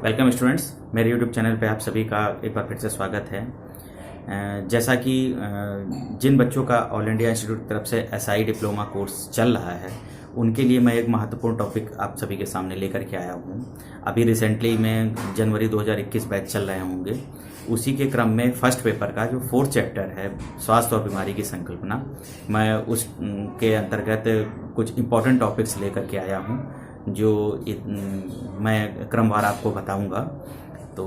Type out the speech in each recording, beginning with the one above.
Welcome students, मेरे YouTube channel पे आप सभी का एक बार फिर से स्वागत है। जैसा कि जिन बच्चों का ऑल इंडिया इंस्टीट्यूट की तरफ से एसआई डिप्लोमा कोर्स चल रहा है उनके लिए मैं एक महत्वपूर्ण टॉपिक आप सभी के सामने लेकर के आया हूँ। अभी रिसेंटली में जनवरी 2021 बैच चल रहे होंगे, उसी के क्रम में फर्स्ट पेपर का जो 4th चैप्टर है स्वास्थ्य और बीमारी की संकल्पना, मैं उस के अंतर्गत कुछ इम्पोर्टेंट टॉपिक्स लेकर के आया हूँ जो मैं क्रमवार आपको बताऊंगा। तो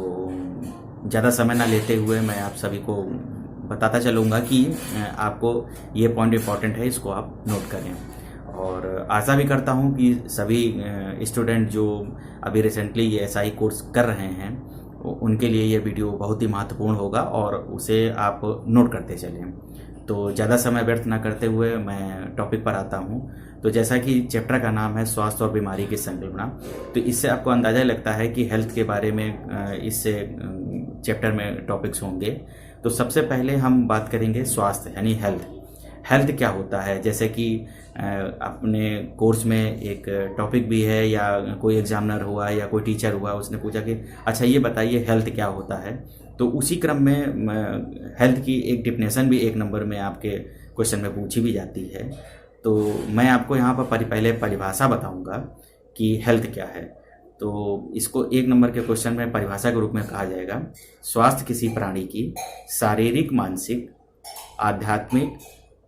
ज़्यादा समय ना लेते हुए मैं आप सभी को बताता चलूँगा कि आपको ये पॉइंट इम्पॉर्टेंट है, इसको आप नोट करें। और आशा भी करता हूँ कि सभी स्टूडेंट जो अभी रिसेंटली ये एसआई कोर्स कर रहे हैं उनके लिए ये वीडियो बहुत ही महत्वपूर्ण होगा और उसे आप नोट करते चलें। तो ज़्यादा समय व्यर्थ ना करते हुए मैं टॉपिक पर आता हूँ। तो जैसा कि चैप्टर का नाम है स्वास्थ्य और बीमारी की संकल्पना, तो इससे आपको अंदाज़ा लगता है कि हेल्थ के बारे में इससे चैप्टर में टॉपिक्स होंगे। तो सबसे पहले हम बात करेंगे स्वास्थ्य यानी हेल्थ। हेल्थ क्या होता है, जैसे कि अपने कोर्स में एक टॉपिक भी है या कोई एग्जामिनर हुआ या कोई टीचर हुआ, उसने पूछा कि अच्छा ये बताइए हेल्थ क्या होता है। तो उसी क्रम में हेल्थ की एक डिफिनेशन भी 1 नंबर में आपके क्वेश्चन में पूछी भी जाती है। तो मैं आपको यहाँ पर पहले परिभाषा बताऊँगा कि हेल्थ क्या है। तो इसको 1 नंबर के क्वेश्चन में परिभाषा के रूप में कहा जाएगा, स्वास्थ्य किसी प्राणी की शारीरिक, मानसिक, आध्यात्मिक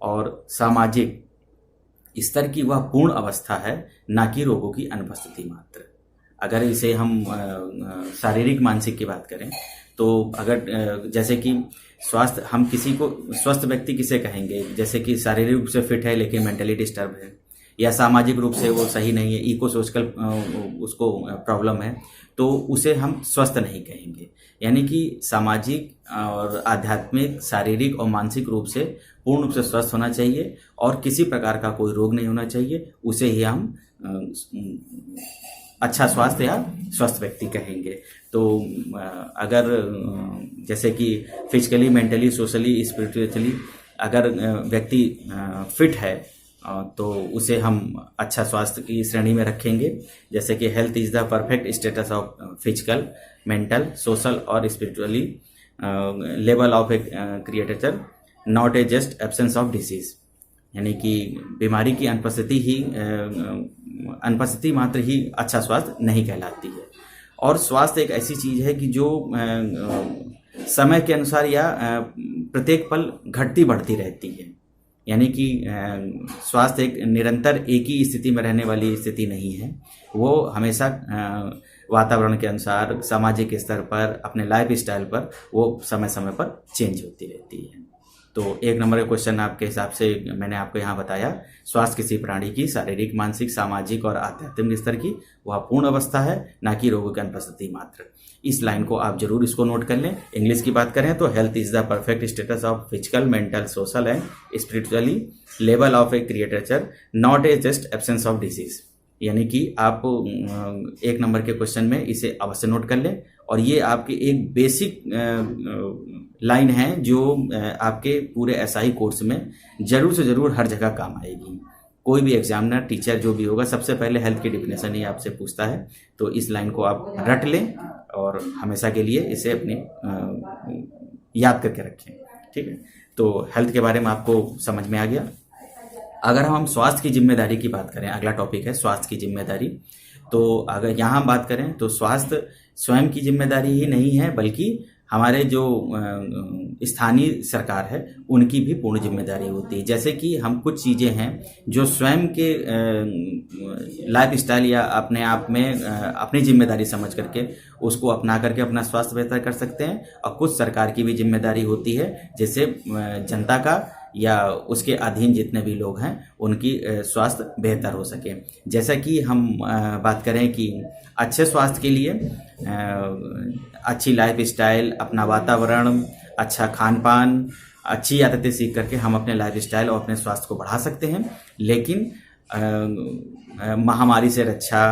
और सामाजिक स्तर की वह पूर्ण अवस्था है, ना कि रोगों की अनुपस्थिति मात्र। अगर इसे हम शारीरिक मानसिक की बात करें तो अगर जैसे कि स्वास्थ्य, हम किसी को स्वस्थ व्यक्ति किसे कहेंगे, जैसे कि शारीरिक रूप से फिट है लेकिन मेंटली डिस्टर्ब है, या सामाजिक रूप से वो सही नहीं है, इको सोशल उसको प्रॉब्लम है, तो उसे हम स्वस्थ नहीं कहेंगे। यानी कि सामाजिक और आध्यात्मिक, शारीरिक और मानसिक रूप से पूर्ण रूप से स्वस्थ होना चाहिए और किसी प्रकार का कोई रोग नहीं होना चाहिए, उसे ही हम अच्छा स्वास्थ्य या स्वस्थ व्यक्ति कहेंगे। तो अगर जैसे कि फिजिकली, मेंटली, सोशली, स्पिरिचुअली अगर व्यक्ति फिट है तो उसे हम अच्छा स्वास्थ्य की श्रेणी में रखेंगे। जैसे कि health is the perfect status of physical, mental, social और spiritually level of a creator, not a just absence of disease. यानी कि बीमारी की अनुपस्थिति मात्र ही अच्छा स्वास्थ्य नहीं कहलाती है। और स्वास्थ्य एक ऐसी चीज है कि जो समय के अनुसार या प्रत्येक पल घटती बढ़ती रहती है। यानी कि स्वास्थ्य एक निरंतर एक ही स्थिति में रहने वाली स्थिति नहीं है, वो हमेशा वातावरण के अनुसार, सामाजिक स्तर पर, अपने लाइफ स्टाइल पर वो समय समय पर चेंज होती रहती है। तो 1 नंबर का क्वेश्चन आपके हिसाब से मैंने आपको यहाँ बताया, स्वास्थ्य किसी प्राणी की शारीरिक, मानसिक, सामाजिक और आध्यात्मिक स्तर की वह पूर्ण अवस्था है, ना कि रोगों की अनुपस्थिति मात्र। इस लाइन को आप जरूर इसको नोट कर लें। इंग्लिश की बात करें तो health is the perfect status of physical, mental, social and spiritually level of a creator, not a just absence of disease. यानी कि आप 1 नंबर के क्वेश्चन में इसे अवश्य नोट कर लें। और ये आपकी एक बेसिक लाइन है जो आपके पूरे एसआई कोर्स में जरूर से जरूर हर जगह काम आएगी। कोई भी एग्जामिनर, टीचर जो भी होगा, सबसे पहले हेल्थ की डिफिनेशन ही आपसे पूछता है। तो इस लाइन को आप रट लें और हमेशा के लिए इसे अपने याद करके रखें। ठीक है, तो हेल्थ के बारे में आपको समझ में आ गया। अगर हम स्वास्थ्य की जिम्मेदारी की बात करें, अगला टॉपिक है स्वास्थ्य की जिम्मेदारी। तो अगर यहाँ बात करें तो स्वास्थ्य स्वयं की जिम्मेदारी ही नहीं है, बल्कि हमारे जो स्थानीय सरकार है उनकी भी पूर्ण जिम्मेदारी होती है। जैसे कि हम कुछ चीज़ें हैं जो स्वयं के लाइफ स्टाइल या अपने आप में अपनी जिम्मेदारी समझ करके उसको अपना करके अपना स्वास्थ्य बेहतर कर सकते हैं, और कुछ सरकार की भी जिम्मेदारी होती है जिससे जनता का या उसके अधीन जितने भी लोग हैं उनकी स्वास्थ्य बेहतर हो सके। जैसा कि हम बात करें कि अच्छे स्वास्थ्य के लिए अच्छी लाइफ स्टाइल, अपना वातावरण, अच्छा खान पान, अच्छी आदतें सीख करके हम अपने लाइफ स्टाइल और अपने स्वास्थ्य को बढ़ा सकते हैं। लेकिन महामारी से रक्षा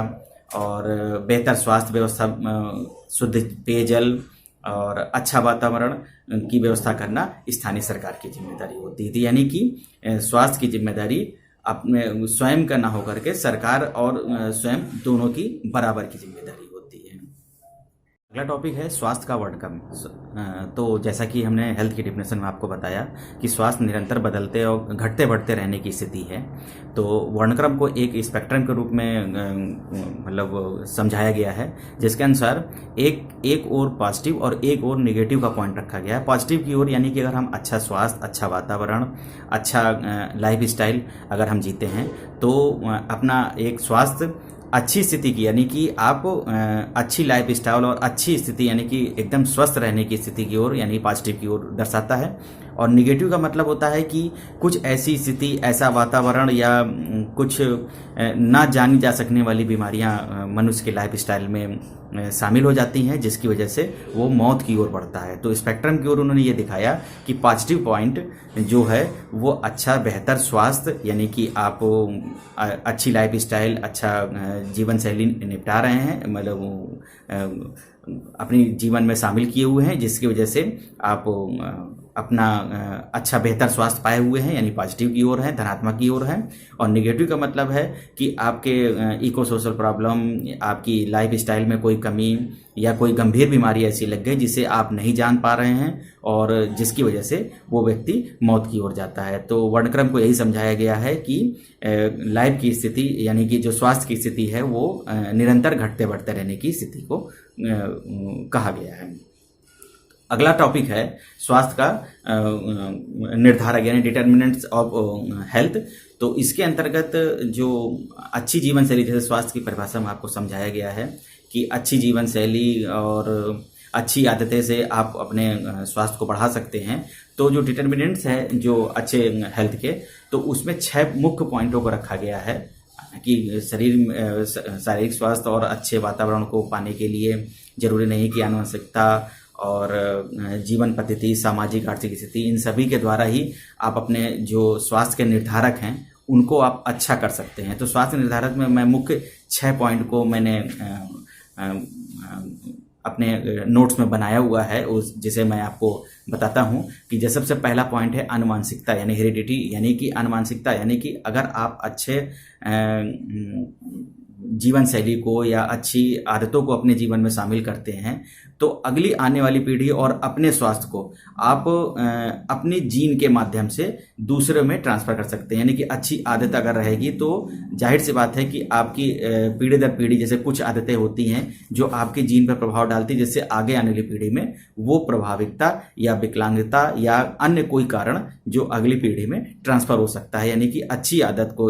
और बेहतर स्वास्थ्य व्यवस्था, शुद्ध पेयजल और अच्छा वातावरण की व्यवस्था करना स्थानीय सरकार की जिम्मेदारी होती थी। यानी कि स्वास्थ्य की जिम्मेदारी अपने स्वयं का ना होकर के सरकार और स्वयं दोनों की बराबर की जिम्मेदारी होती है। अगला टॉपिक है स्वास्थ्य का वर्णक्रम। तो जैसा कि हमने हेल्थ की डेफिनेशन में आपको बताया कि स्वास्थ्य निरंतर बदलते और घटते बढ़ते रहने की स्थिति है। तो वर्णक्रम को एक स्पेक्ट्रम के रूप में मतलब समझाया गया है, जिसके अनुसार एक ओर पॉजिटिव और एक ओर नेगेटिव का पॉइंट रखा गया है। पॉजिटिव की ओर यानी कि अगर हम अच्छा स्वास्थ्य, अच्छा वातावरण, अच्छा लाइफ स्टाइल अगर हम जीते हैं तो अपना एक स्वास्थ्य अच्छी स्थिति की यानी कि आप अच्छी लाइफ स्टाइल और अच्छी स्थिति यानी कि एकदम स्वस्थ रहने की स्थिति की ओर यानी पॉजिटिव की ओर दर्शाता है। और निगेटिव का मतलब होता है कि कुछ ऐसी स्थिति, ऐसा वातावरण या कुछ ना जानी जा सकने वाली बीमारियां मनुष्य के लाइफ स्टाइल में शामिल हो जाती हैं, जिसकी वजह से वो मौत की ओर बढ़ता है। तो स्पेक्ट्रम की ओर उन्होंने ये दिखाया कि पॉजिटिव पॉइंट जो है वो अच्छा बेहतर स्वास्थ्य यानी कि आप अच्छी लाइफ स्टाइल, अच्छा जीवन शैली निपटा रहे हैं, मतलब अपनी जीवन में शामिल किए हुए हैं, जिसकी वजह से आप अपना अच्छा बेहतर स्वास्थ्य पाए हुए हैं यानी पॉजिटिव की ओर है, धनात्मक की ओर है। और निगेटिव का मतलब है कि आपके इको सोशल प्रॉब्लम, आपकी लाइफ स्टाइल में कोई कमी या कोई गंभीर बीमारी ऐसी लग गई जिसे आप नहीं जान पा रहे हैं और जिसकी वजह से वो व्यक्ति मौत की ओर जाता है। तो वर्णक्रम को यही समझाया गया है कि लाइफ की स्थिति यानी कि जो स्वास्थ्य की स्थिति है वो निरंतर घटते बढ़ते रहने की स्थिति को कहा गया है। अगला टॉपिक है स्वास्थ्य का निर्धारक यानी डिटर्मिनेंट्स ऑफ हेल्थ। तो इसके अंतर्गत जो अच्छी जीवन शैली, जैसे स्वास्थ्य की परिभाषा में आपको समझाया गया है कि अच्छी जीवन शैली और अच्छी आदतें से आप अपने स्वास्थ्य को बढ़ा सकते हैं। तो जो डिटर्मिनेंट्स है जो अच्छे हेल्थ के, तो उसमें 6 मुख्य पॉइंटों को रखा गया है कि शारीरिक स्वास्थ्य और अच्छे वातावरण को पाने के लिए जरूरी नहीं कि आनुवंशिकता और जीवन पद्धति, सामाजिक आर्थिक स्थिति, इन सभी के द्वारा ही आप अपने जो स्वास्थ्य के निर्धारक हैं उनको आप अच्छा कर सकते हैं। तो स्वास्थ्य निर्धारक में मैं मुख्य 6 पॉइंट को मैंने अपने नोट्स में बनाया हुआ है, उस जिसे मैं आपको बताता हूं कि जैसे सबसे पहला पॉइंट है आनुवंशिकता यानी हेरिडिटी, यानी कि आनुवंशिकता यानी कि अगर आप अच्छे जीवन शैली को या अच्छी आदतों को अपने जीवन में शामिल करते हैं तो अगली आने वाली पीढ़ी और अपने स्वास्थ्य को आप अपने जीन के माध्यम से दूसरे में ट्रांसफर कर सकते हैं। यानी कि अच्छी आदत अगर रहेगी तो जाहिर सी बात है कि आपकी पीढ़ी दर पीढ़ी जैसे कुछ आदतें होती हैं जो आपके जीन पर प्रभाव डालती है, जिससे आगे आने वाली पीढ़ी में वो प्रभाविकता या विकलांगता या अन्य कोई कारण जो अगली पीढ़ी में ट्रांसफर हो सकता है। यानी कि अच्छी आदत को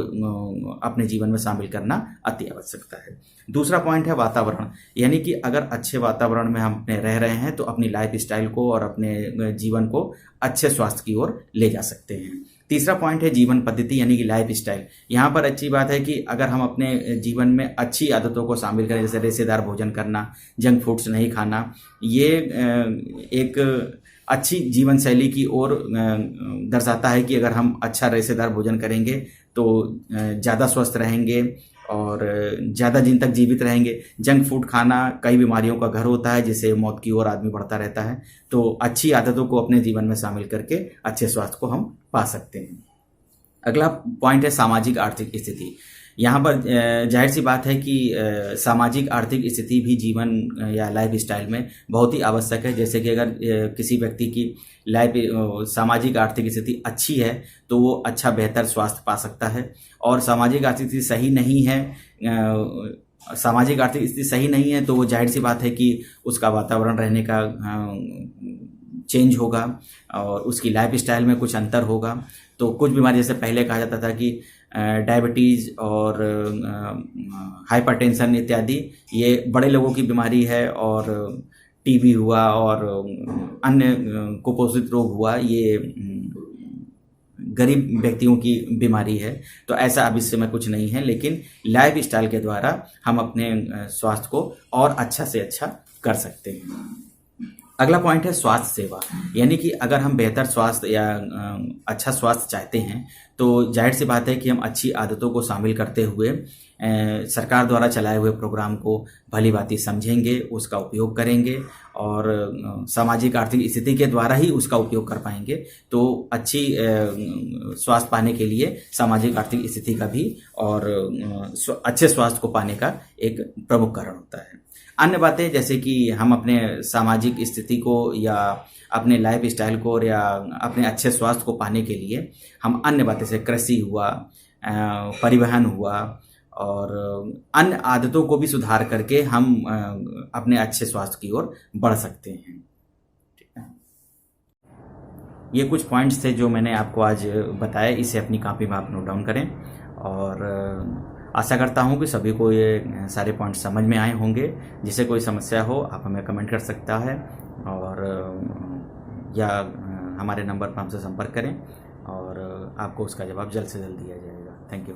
अपने जीवन में शामिल करना अति आवश्यकता है। दूसरा पॉइंट है वातावरण, यानी कि अगर अच्छे वातावरण में हम अपने रह रहे हैं तो अपनी लाइफ स्टाइल को और अपने जीवन को अच्छे स्वास्थ्य की ओर ले जा सकते हैं। तीसरा पॉइंट है जीवन पद्धति यानी कि लाइफ स्टाइल। यहाँ पर अच्छी बात है कि अगर हम अपने जीवन में अच्छी आदतों को शामिल करें, जैसे रेशेदार भोजन करना, जंक फूड्स नहीं खाना, ये एक अच्छी जीवन शैली की ओर दर्शाता है कि अगर हम अच्छा रेशेदार भोजन करेंगे तो ज़्यादा स्वस्थ रहेंगे और ज़्यादा दिन तक जीवित रहेंगे। जंक फूड खाना कई बीमारियों का घर होता है, जिससे मौत की ओर आदमी बढ़ता रहता है। तो अच्छी आदतों को अपने जीवन में शामिल करके अच्छे स्वास्थ्य को हम पा सकते हैं। अगला पॉइंट है सामाजिक आर्थिक स्थिति। यहाँ पर जाहिर सी बात है कि सामाजिक आर्थिक स्थिति भी जीवन या लाइफ स्टाइल में बहुत ही आवश्यक है। जैसे कि अगर किसी व्यक्ति की लाइफ सामाजिक आर्थिक स्थिति अच्छी है तो वो अच्छा बेहतर स्वास्थ्य पा सकता है, और सामाजिक आर्थिक स्थिति सही नहीं है, सामाजिक आर्थिक स्थिति सही नहीं है तो वो जाहिर सी बात है कि उसका वातावरण रहने का चेंज होगा और उसकी लाइफ स्टाइल में कुछ अंतर होगा। तो कुछ बीमारी, जैसे पहले कहा जाता था कि डायबिटीज़ और हाइपरटेंशन इत्यादि ये बड़े लोगों की बीमारी है, और टीबी हुआ और अन्य कुपोषित रोग हुआ ये गरीब व्यक्तियों की बीमारी है। तो ऐसा अब इस समय कुछ नहीं है, लेकिन लाइफ स्टाइल के द्वारा हम अपने स्वास्थ्य को और अच्छा से अच्छा कर सकते हैं। अगला पॉइंट है स्वास्थ्य सेवा, यानी कि अगर हम बेहतर स्वास्थ्य या अच्छा स्वास्थ्य चाहते हैं तो जाहिर सी बात है कि हम अच्छी आदतों को शामिल करते हुए सरकार द्वारा चलाए हुए प्रोग्राम को भली भांति समझेंगे, उसका उपयोग करेंगे और सामाजिक आर्थिक स्थिति के द्वारा ही उसका उपयोग कर पाएंगे। तो अच्छी स्वास्थ्य पाने के लिए सामाजिक आर्थिक स्थिति का भी और अच्छे स्वास्थ्य को पाने का एक प्रमुख कारण होता है। अन्य बातें जैसे कि हम अपने सामाजिक स्थिति को या अपने लाइफ स्टाइल को या अपने अच्छे स्वास्थ्य को पाने के लिए हम अन्य बातें जैसे कृषि हुआ, परिवहन हुआ और अन्य आदतों को भी सुधार करके हम अपने अच्छे स्वास्थ्य की ओर बढ़ सकते हैं। ठीक है, ये कुछ पॉइंट्स थे जो मैंने आपको आज बताया। इसे अपनी कॉपी में आप नोट डाउन करें और आशा करता हूँ कि सभी को ये सारे पॉइंट्स समझ में आए होंगे। जिसे कोई समस्या हो आप हमें कमेंट कर सकता है और या हमारे नंबर पर हमसे संपर्क करें और आपको उसका जवाब जल्द से जल्द दिया जाएगा। Thank you.